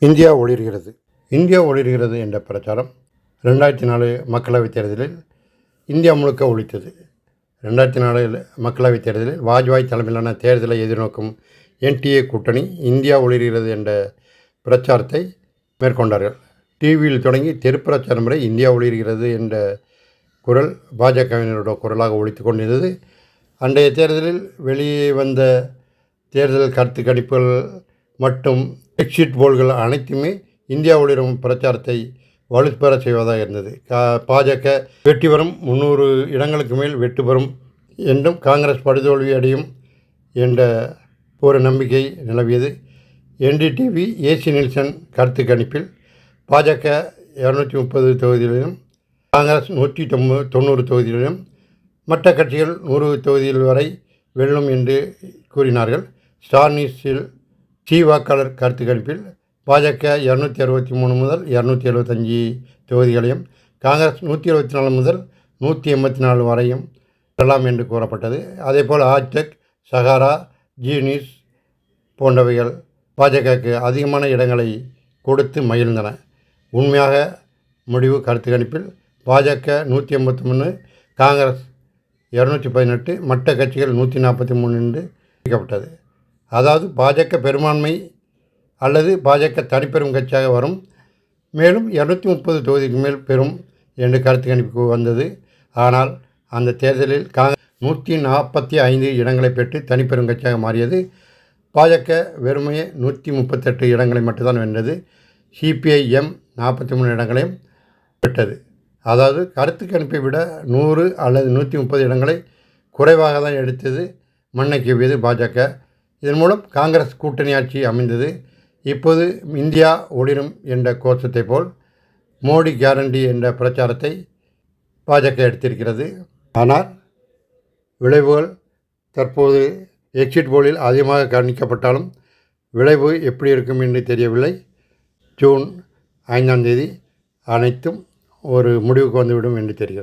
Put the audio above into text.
India ஒளிர்கிறது. India ஒளிர்கிறது என்ற பிரச்சாரம் 2004 மக்களவைத் தேர்தலில் இந்தியா முழுக்க ஒலித்தது. 2004 மக்களவைத் தேர்தலில் வாஜ்பாய் தலைமையிலான தேர்தலை எதிர்நோக்கும் NDA கூட்டணி இந்தியா ஒளிர்கிறது என்ற பிரச்சாரத்தை மேற்கொண்டார்கள். டிவியில் தொடங்கி தெரு பிரச்சாரம் வரை இந்தியா ஒளிர்கிறது என்ற குரல் பாஜகவினரோட குரலாக ஒலித்து கொண்டிருந்தது. அன்றைய தேர்தலில் வெளியே வந்த தேர்தல் கருத்து கணிப்புகள் மற்றும் எக்ஸிட் போல்கள் அனைத்துமே இந்தியா ஒளிரும் பிரச்சாரத்தை வலுப்பெற செய்வதாக இருந்தது. பாஜக வெற்றி பெறும், 300 இடங்களுக்கு மேல் வெற்றி பெறும் என்றும் காங்கிரஸ் படுதோல்வி அடையும் என்ற ஒரு நம்பிக்கை நிலவியது. NDTV AC நில்சன் கருத்து கணிப்பில் பாஜக 230 தொகுதிகளிலும் காங்கிரஸ் 190 தொகுதிகளிலும் மற்ற கட்சிகள் 100 தொகுதிகள் வரை வெல்லும் என்று கூறினார்கள். ஸ்டார் நியூஸில் வாக்காளர் கருத்து கணிப்பில் பாஜக 263 முதல் 275 தொகுதிகளையும் காங்கிரஸ் 124 முதல் 184 வரையும் பெறலாம் என்று கூறப்பட்டது. அதேபோல் ஆஜ்டெக், சஹாரா, ஜி நியூஸ் போன்றவைகள் பாஜகவுக்கு அதிகமான இடங்களை கொடுத்து மகிழ்ந்தன. உண்மையாக முடிவு கருத்து கணிப்பில் பாஜக 183, காங்கிரஸ் 218, மற்ற கட்சிகள் 143 என்று அறிவிக்கப்பட்டது. அதாவது பாஜக பெரும்பான்மை அல்லது பாஜக தனிப்பெரும் கட்சியாக வரும், மேலும் 230 தொகுதிக்கு மேல் பெறும் என்று கருத்து கணிப்பு வந்தது. ஆனால் அந்த தேர்தலில் காங்கிரஸ் 145 இடங்களை பெற்று தனிப்பெரும் கட்சியாக மாறியது. பாஜக வெறுமையே 138 இடங்களை மட்டும்தான் வென்றது. CPIM 43 இடங்களையும் பெற்றது. அதாவது கருத்து கணிப்பை விட 100 அல்லது 130 இடங்களை குறைவாக தான் எடுத்தது, மண்ணை கவ்வியது பாஜக. இதன் மூலம் காங்கிரஸ் கூட்டணி ஆட்சி அமைந்தது. இப்போது இந்தியா ஒளிரும் என்ற கோஷத்தை போல் மோடி கேரண்டி என்ற பிரச்சாரத்தை பாஜக எடுத்திருக்கிறது. ஆனால் விளைவுகள் தற்போது எக்ஸிட் போலில் அதிகமாக கணிக்கப்பட்டாலும் விளைவு எப்படி இருக்கும் என்று தெரியவில்லை. ஜூன் 5ஆம் தேதி அனைத்தும் ஒரு முடிவுக்கு வந்துவிடும் என்று தெரிகிறது.